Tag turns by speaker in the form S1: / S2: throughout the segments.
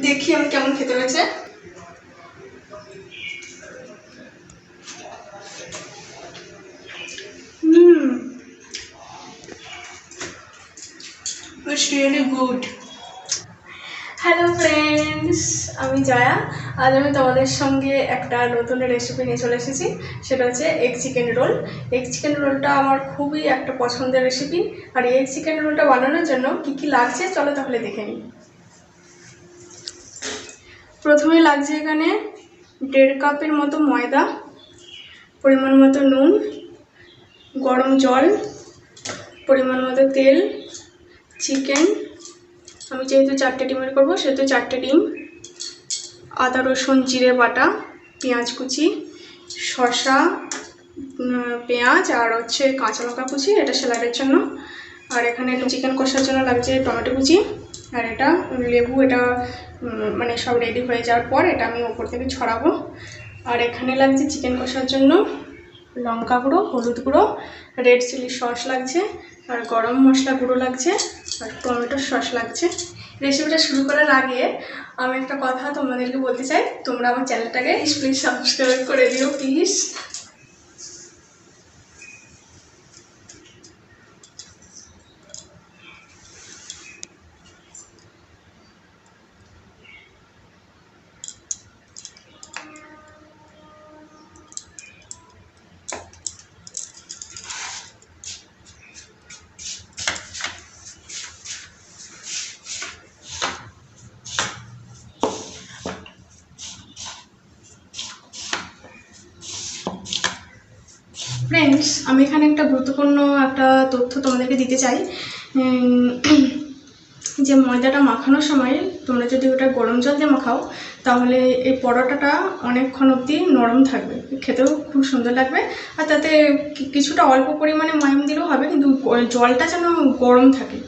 S1: দেখি আমি কেমন খেতে হয়েছে। It's really good. Hello friends, আমি জয়া। আজ আমি তোমাদের সঙ্গে একটা নতুন রেসিপি নিয়ে চলে এসেছি। সেটা হচ্ছে egg chicken roll. Egg chicken রোলটা আমার খুবই একটা পছন্দের রেসিপি। আর এগ চিকেন রোলটা বানানোর জন্য কী কী লাগছে চলো তাহলে দেখে নিই। প্রথমে লাগছে এখানে 1.5 কাপের মতো ময়দা, পরিমাণ মতো নুন, গরম জল, পরিমাণ মতো তেল, চিকেন, আমি যেহেতু 4টে ডিমের করবো সেহেতু 4টে ডিম, আদা রসুন জিরে বাটা, পেঁয়াজ কুচি, শসা, পেঁয়াজ আর হচ্ছে কাঁচা লঙ্কা কুচি, এটা স্যালাডের জন্য। আর এখানে চিকেন কষার জন্য লাগছে টমেটো কুচি, আর এটা লেবু। এটা মানে সব রেডি হয়ে যাওয়ার পর এটা আমি ওপর থেকে ছড়াবো। আর এখানে লাগছে চিকেন কষার জন্য লঙ্কা গুঁড়ো, হলুদ গুঁড়ো, রেড চিলি সস লাগছে, আর গরম মশলা গুঁড়ো লাগছে, আর টমেটোর সস লাগছে। রেসিপিটা শুরু করার আগে আমি একটা কথা তোমাদেরকে বলতে চাই, তোমরা আমার চ্যানেলটাকে প্লিজ সাবস্ক্রাইব করে দিও প্লিজ। ফ্রেন্ডস, আমি এখানে একটা গুরুত্বপূর্ণ একটা তথ্য তোমাদেরকে দিতে চাই, যে ময়দাটা মাখানোর সময় তোমরা যদি ওটা গরম জল দিয়ে মাখাও তাহলে এই পরোটাটা অনেকক্ষণ অবধি নরম থাকবে, খেতেও খুব সুন্দর লাগবে। আর তাতে কিছুটা অল্প পরিমাণে ময়াম দিলেও হবে, কিন্তু জলটা যেন গরম থাকে।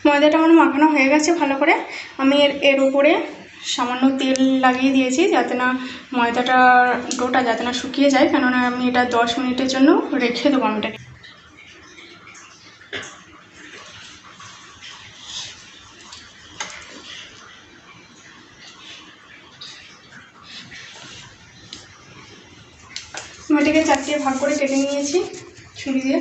S1: ময়দাটা আমার মাখানো হয়ে গেছে ভালো করে। আমি এর উপরে সামান্য তেল লাগিয়ে দিয়েছি যাতে না ময়দাটা ডোটা যাতে না শুকিয়ে যায়, কেননা আমি এটা 10 মিনিটের জন্য রেখে দেবো। আমি এটাকে এটাকে 4টে ভাগ করে কেটে নিয়েছি ছুরি দিয়ে।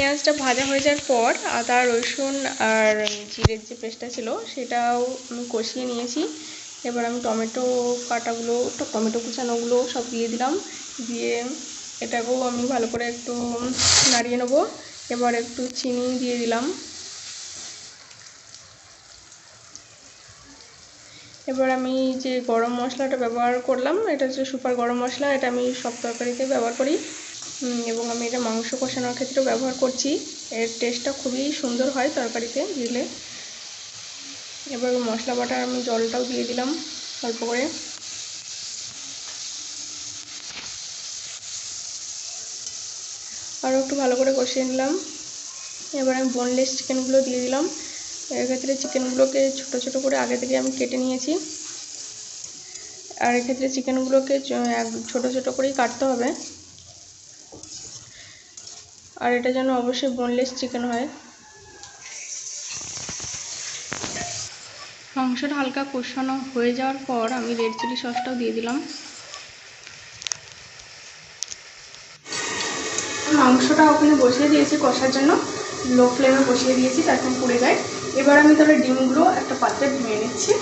S1: পেঁয়াজটা ভাজা হয়ে যাওয়ার পর আদা রসুন আর জিরের যে পেস্টটা ছিল সেটাও আমি কষিয়ে নিয়েছি। এবার আমি টমেটো কুচানোগুলো সব দিয়ে দিলাম, দিয়ে এটাকেও আমি ভালো করে একটু নাড়িয়ে নেবো। এবার একটু চিনি দিয়ে দিলাম। এবার আমি যে গরম মশলাটা ব্যবহার করলাম, এটা হচ্ছে সুপার গরম মশলা, এটা আমি সব তরকারিতে ব্যবহার করি এবং আমি এটা মাংস কষানোর ক্ষেত্রেও ব্যবহার করছি। এর টেস্টটা খুবই সুন্দর হয় তরকারিতে দিলে। এবার মশলা বাটার আমি জলটাও দিয়ে দিলাম অল্প করে। আরও একটু ভালো করে কষিয়ে নিলাম। এবার আমি বোনলেস চিকেনগুলো দিয়ে দিলাম। এক্ষেত্রে চিকেনগুলোকে ছোটো ছোটো করে আগে থেকে আমি কেটে নিয়েছি, আর এক্ষেত্রে চিকেনগুলোকে ছোটো ছোটো করেই কাটতে হবে, আর এটা যেন অবশ্যই বোনলেস চিকেন হয়। মাংসটা হালকা কষানো হয়ে যাওয়ার পর আমি রেড চিলি সসটাও দিয়ে দিলাম। মাংসটা ওখানে বসিয়ে দিয়েছি কষার জন্য, লো ফ্লেমে বসিয়ে দিয়েছি তারপর পুড়ে যায়। এবার আমি তাহলে ডিমগুলো একটা পাত্রে ভেঙে নিচ্ছি।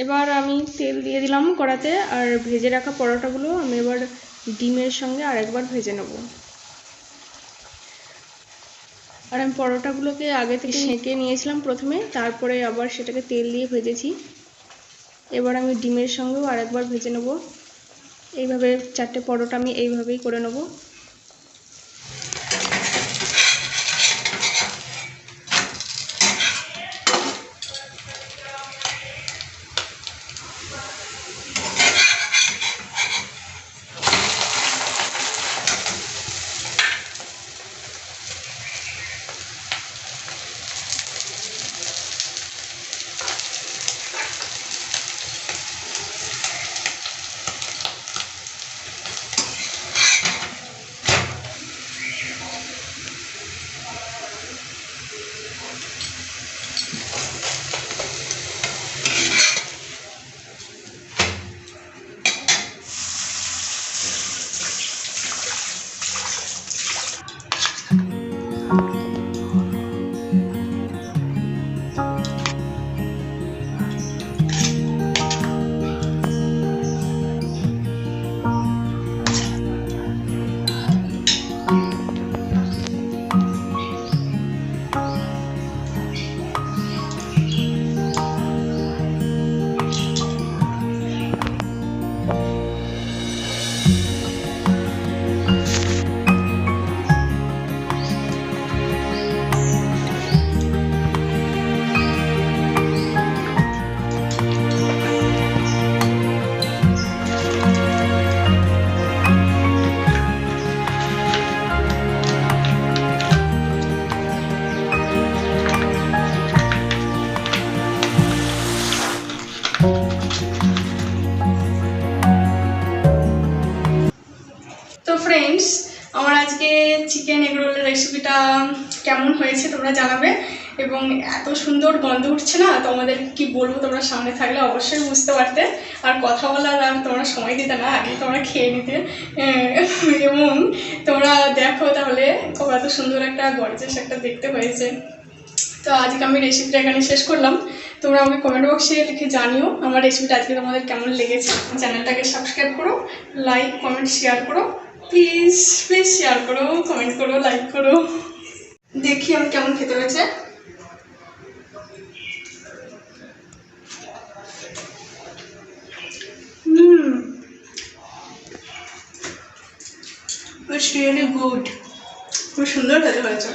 S1: এবার আমি তেল দিয়ে দিলাম কড়াতে, আর ভেজে রাখা পরোটাগুলো আমি এবার ডিমের সঙ্গে আরেকবার ভেজে নেব। আর আমি পরোটাগুলোকে আগে থেকে সেঁকে নিয়েছিলাম প্রথমে, তারপরে আবার সেটাকে তেল দিয়ে ভেজেছি। এবার আমি ডিমের সঙ্গেও আরেকবার ভেজে নেব। এইভাবে 4টে পরোটা আমি এইভাবেই করে নেব। আমার আজকে চিকেন এগ রোলের রেসিপিটা কেমন হয়েছে তোমরা জানাবে। এবং এত সুন্দর গন্ধ উঠছে না, তোমাদের কি বলবো, তোমরা সামনে থাকলে অবশ্যই বুঝতে পারতে। আর কথা বলার আর তোমরা সময় দিতে না, আগে তোমরা খেয়ে নিতে। এবং তোমরা দেখো তাহলে এত সুন্দর একটা গর্জাস একটা দেখতে হয়েছে। তো আজকে আমি রেসিপিটা এখানে শেষ করলাম। তোমরা আমাকে কমেন্ট বক্সে লিখে জানিও আমার রেসিপিটা আজকে তোমাদের কেমন লেগেছে। চ্যানেলটাকে সাবস্ক্রাইব করো, লাইক কমেন্ট শেয়ার করো, প্লিজ প্লিজ শেয়ার করো, কমেন্ট করো, লাইক করো। দেখি আমি কেমন খেতে হয়েছে। It's really good. খুব সুন্দর খেতে হয়েছে।